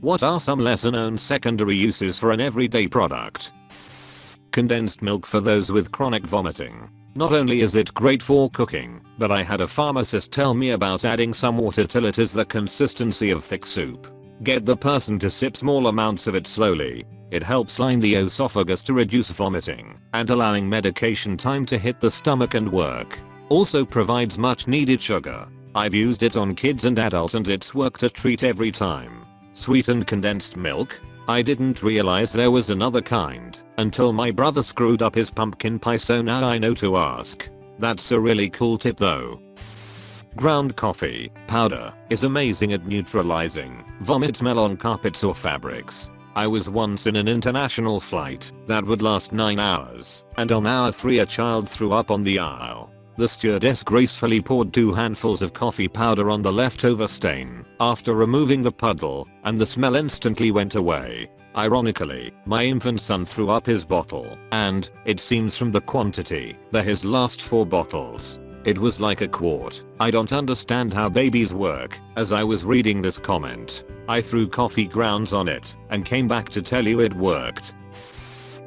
What are some lesser known secondary uses for an everyday product? Condensed milk for those with chronic vomiting. Not only is it great for cooking, but I had a pharmacist tell me about adding some water till it is the consistency of thick soup. Get the person to sip small amounts of it slowly. It helps line the esophagus to reduce vomiting and allowing medication time to hit the stomach and work. Also provides much needed sugar. I've used it on kids and adults and it's worked a treat every time. Sweetened condensed milk? I didn't realize there was another kind until my brother screwed up his pumpkin pie, so now I know to ask. That's a really cool tip though. Ground coffee powder is amazing at neutralizing vomit smell on carpets or fabrics. I was once in an international flight that would last 9 hours, and on hour 3 a child threw up on the aisle. The stewardess gracefully poured 2 handfuls of coffee powder on the leftover stain after removing the puddle, and the smell instantly went away. Ironically, my infant son threw up his bottle, and, it seems from the quantity, they're his last 4 bottles. It was like a quart. I don't understand how babies work. As I was reading this comment, I threw coffee grounds on it and came back to tell you it worked.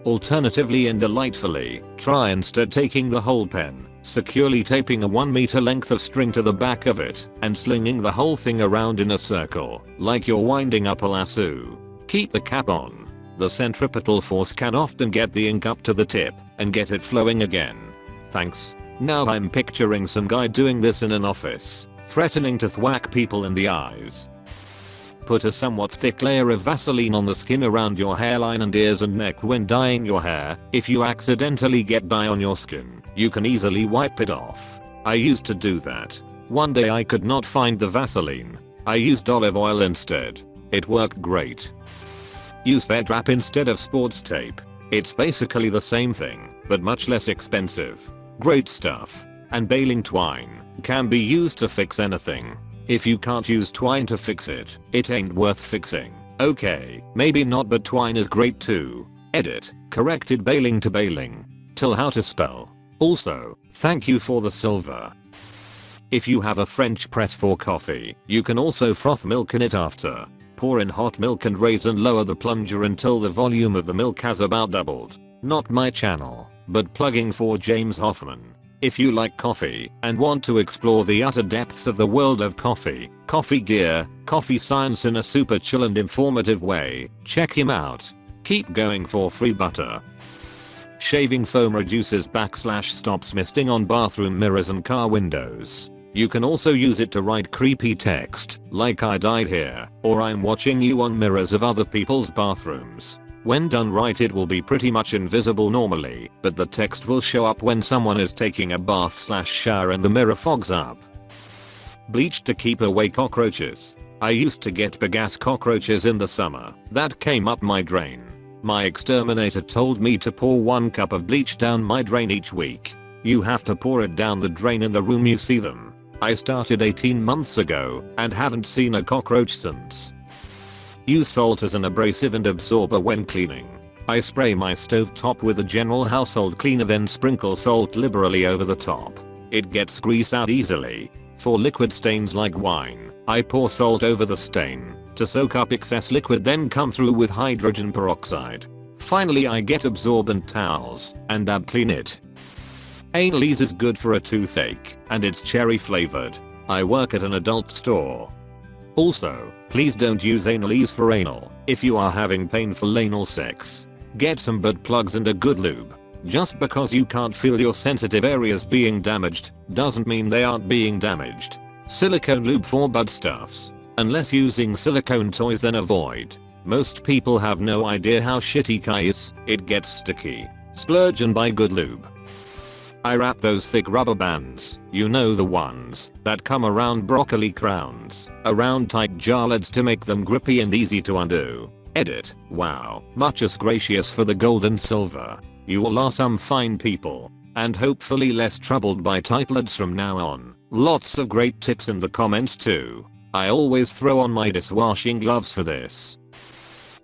Alternatively and delightfully, try instead taking the whole pen, securely taping a 1 meter length of string to the back of it, and slinging the whole thing around in a circle, like you're winding up a lasso. Keep the cap on. The centripetal force can often get the ink up to the tip and get it flowing again. Thanks. Now I'm picturing some guy doing this in an office, threatening to thwack people in the eyes. Put a somewhat thick layer of Vaseline on the skin around your hairline and ears and neck when dyeing your hair. If you accidentally get dye on your skin, you can easily wipe it off. I used to do that. One day I could not find the Vaseline. I used olive oil instead. It worked great. Use vet wrap instead of sports tape. It's basically the same thing, but much less expensive. Great stuff. And baling twine can be used to fix anything. If you can't use twine to fix it, it ain't worth fixing. Okay, maybe not, but twine is great too. Edit. Corrected baling to baling. Till how to spell. Also, thank you for the silver. If you have a French press for coffee, you can also froth milk in it after. Pour in hot milk and raise and lower the plunger until the volume of the milk has about doubled. Not my channel, but plugging for James Hoffman. If you like coffee and want to explore the utter depths of the world of coffee, coffee gear, coffee science in a super chill and informative way, check him out. Keep going for free butter. Shaving foam reduces /stops misting on bathroom mirrors and car windows. You can also use it to write creepy text, like "I died here," or "I'm watching you" on mirrors of other people's bathrooms. When done right, it will be pretty much invisible normally, but the text will show up when someone is taking a bath/shower and the mirror fogs up. Bleach to keep away cockroaches. I used to get big ass cockroaches in the summer that came up my drain. My exterminator told me to pour 1 cup of bleach down my drain each week. You have to pour it down the drain in the room you see them. I started 18 months ago and haven't seen a cockroach since. Use salt as an abrasive and absorber when cleaning. I spray my stove top with a general household cleaner, then sprinkle salt liberally over the top. It gets grease out easily. For liquid stains like wine, I pour salt over the stain to soak up excess liquid, then come through with hydrogen peroxide. Finally, I get absorbent towels and dab clean it. Anal ease is good for a toothache, and it's cherry flavored. I work at an adult store. Also, please don't use anal ease for anal if you are having painful anal sex. Get some butt plugs and a good lube. Just because you can't feel your sensitive areas being damaged doesn't mean they aren't being damaged. Silicone lube for butt stuffs. Unless using silicone toys, then avoid. Most people have no idea how shitty Kai is. It gets sticky. Splurge and buy good lube. I wrap those thick rubber bands, you know, the ones that come around broccoli crowns, around tight jar lids to make them grippy and easy to undo. Edit. Wow, much gracious for the gold and silver. You all are some fine people, and hopefully less troubled by tight lids from now on. Lots of great tips in the comments too. I always throw on my dishwashing gloves for this.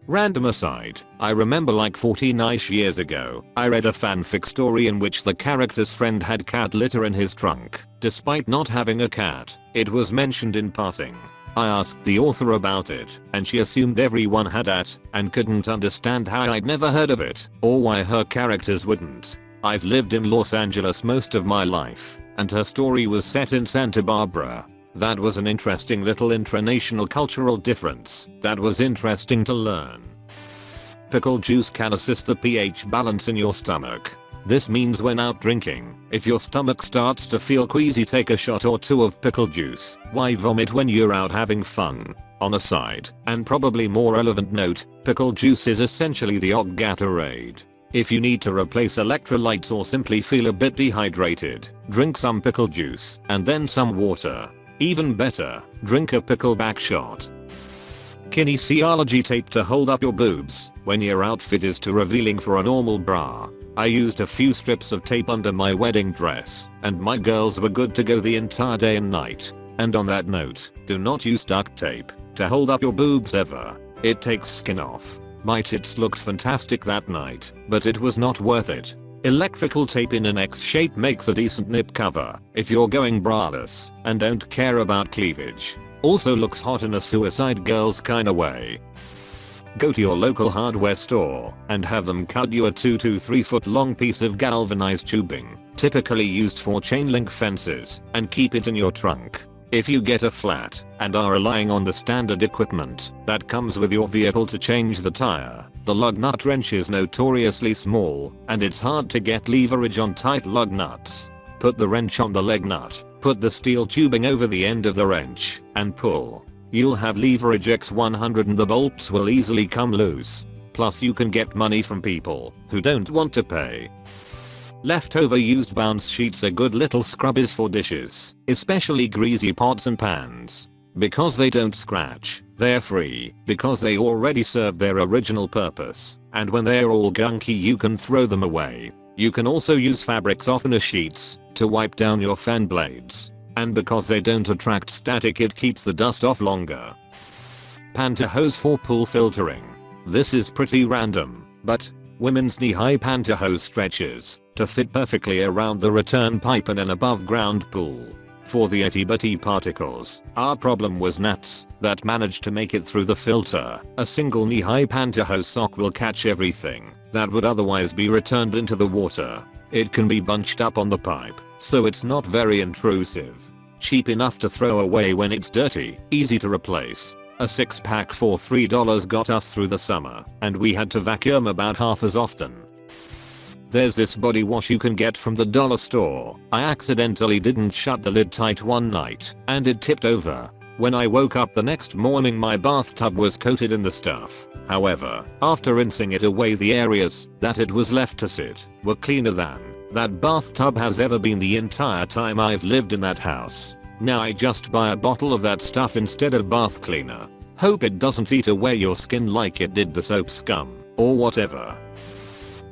Random aside, I remember like 14ish years ago, I read a fanfic story in which the character's friend had cat litter in his trunk. Despite not having a cat, it was mentioned in passing. I asked the author about it, and she assumed everyone had it, and couldn't understand how I'd never heard of it, or why her characters wouldn't. I've lived in Los Angeles most of my life, and her story was set in Santa Barbara. That was an interesting little intranational cultural difference that was interesting to learn. Pickle juice can assist the pH balance in your stomach. This means when out drinking, if your stomach starts to feel queasy, take a shot or two of pickle juice. Why vomit when you're out having fun? On a side, and probably more relevant note, pickle juice is essentially the Og Gatorade. If you need to replace electrolytes or simply feel a bit dehydrated, drink some pickle juice and then some water. Even better, drink a pickleback shot. Kinesiology tape to hold up your boobs when your outfit is too revealing for a normal bra. I used a few strips of tape under my wedding dress, and my girls were good to go the entire day and night. And on that note, do not use duct tape to hold up your boobs ever. It takes skin off. My tits looked fantastic that night, but it was not worth it. Electrical tape in an X shape makes a decent nip cover if you're going braless and don't care about cleavage. Also looks hot in a Suicide Girls kinda way. Go to your local hardware store and have them cut you a 2 to 3 foot long piece of galvanized tubing, typically used for chain link fences, and keep it in your trunk. If you get a flat and are relying on the standard equipment that comes with your vehicle to change the tire, the lug nut wrench is notoriously small and it's hard to get leverage on tight lug nuts. Put the wrench on the leg nut, put the steel tubing over the end of the wrench, and pull. You'll have leverage X100 and the bolts will easily come loose. Plus you can get money from people who don't want to pay. Leftover used bounce sheets are good little scrubbies for dishes, especially greasy pots and pans. Because they don't scratch, they're free, because they already serve their original purpose, and when they're all gunky you can throw them away. You can also use fabric softener sheets to wipe down your fan blades. And because they don't attract static, it keeps the dust off longer. Pantyhose for pool filtering. This is pretty random, but women's knee-high pantyhose stretches to fit perfectly around the return pipe in an above-ground pool. For the itty-bitty particles, our problem was gnats that managed to make it through the filter. A single knee-high pantyhose sock will catch everything that would otherwise be returned into the water. It can be bunched up on the pipe, so it's not very intrusive. Cheap enough to throw away when it's dirty, easy to replace. A 6-pack for $3 got us through the summer, and we had to vacuum about half as often. There's this body wash you can get from the dollar store. I accidentally didn't shut the lid tight one night, and it tipped over. When I woke up the next morning my bathtub was coated in the stuff. However, after rinsing it away, the areas that it was left to sit were cleaner than that bathtub has ever been the entire time I've lived in that house. Now I just buy a bottle of that stuff instead of bath cleaner. Hope it doesn't eat away your skin like it did the soap scum, or whatever.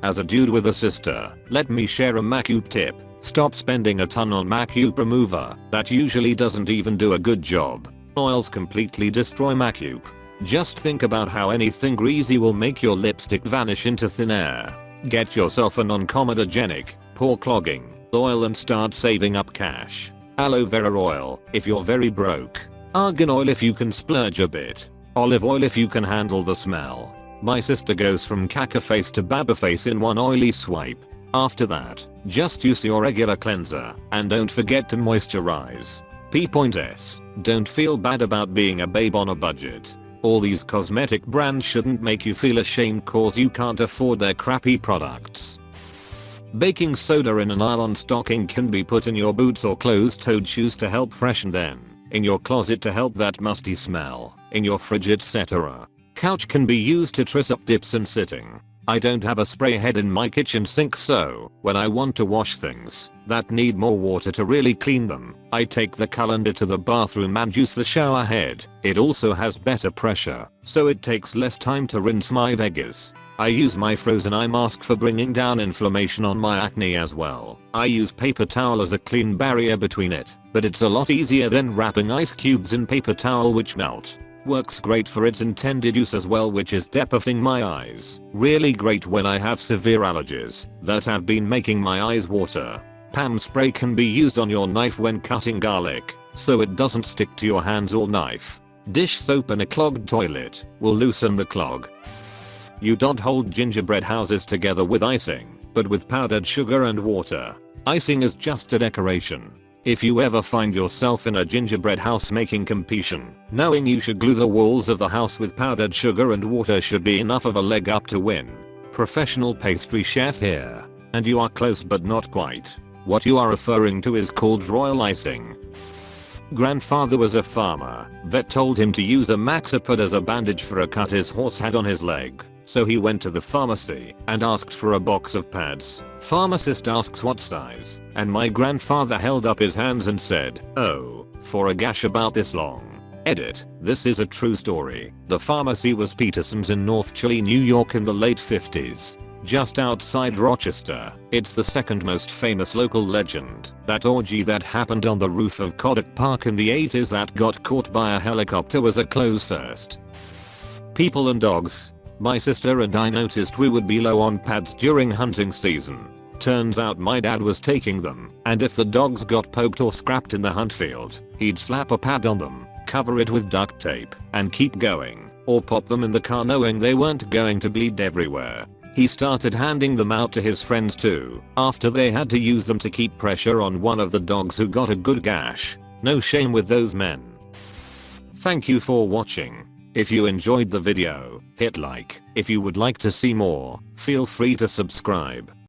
As a dude with a sister, let me share a Macupe tip. Stop spending a ton on Macupe remover that usually doesn't even do a good job. Oils completely destroy Macupe. Just think about how anything greasy will make your lipstick vanish into thin air. Get yourself a non-comedogenic, pore clogging oil and start saving up cash. Aloe vera oil if you're very broke. Argan oil if you can splurge a bit. Olive oil if you can handle the smell. My sister goes from caca face to baba face in one oily swipe. After that, just use your regular cleanser and don't forget to moisturize. P.S. Don't feel bad about being a babe on a budget. All these cosmetic brands shouldn't make you feel ashamed cause you can't afford their crappy products. Baking soda in a nylon stocking can be put in your boots or closed-toed shoes to help freshen them, in your closet to help that musty smell, in your fridge etc. Couch can be used to tris up dips and sitting. I don't have a spray head in my kitchen sink, so when I want to wash things that need more water to really clean them, I take the colander to the bathroom and use the shower head. It also has better pressure, so it takes less time to rinse my veggies. I use my frozen eye mask for bringing down inflammation on my acne as well. I use paper towel as a clean barrier between it, but it's a lot easier than wrapping ice cubes in paper towel which melt. Works great for its intended use as well, which is depuffing my eyes. Really great when I have severe allergies that have been making my eyes water. Pam spray can be used on your knife when cutting garlic, so it doesn't stick to your hands or knife. Dish soap in a clogged toilet will loosen the clog. You don't hold gingerbread houses together with icing, but with powdered sugar and water. Icing is just a decoration. If you ever find yourself in a gingerbread house making competition, knowing you should glue the walls of the house with powdered sugar and water should be enough of a leg up to win. Professional pastry chef here. And you are close but not quite. What you are referring to is called royal icing. Grandfather was a farmer. Vet told him to use a maxipad as a bandage for a cut his horse had on his leg. So he went to the pharmacy and asked for a box of pads. Pharmacist asks what size, and my grandfather held up his hands and said, "Oh, for a gash about this long." Edit. This is a true story. The pharmacy was Peterson's in North Chile, New York in the late 50s. Just outside Rochester. It's the second most famous local legend. That orgy that happened on the roof of Kodak Park in the 80s that got caught by a helicopter was a close first. People and dogs. My sister and I noticed we would be low on pads during hunting season. Turns out my dad was taking them, and if the dogs got poked or scrapped in the hunt field, he'd slap a pad on them, cover it with duct tape, and keep going, or pop them in the car knowing they weren't going to bleed everywhere. He started handing them out to his friends too, after they had to use them to keep pressure on one of the dogs who got a good gash. No shame with those men. Thank you for watching. If you enjoyed the video, hit like. If you would like to see more, feel free to subscribe.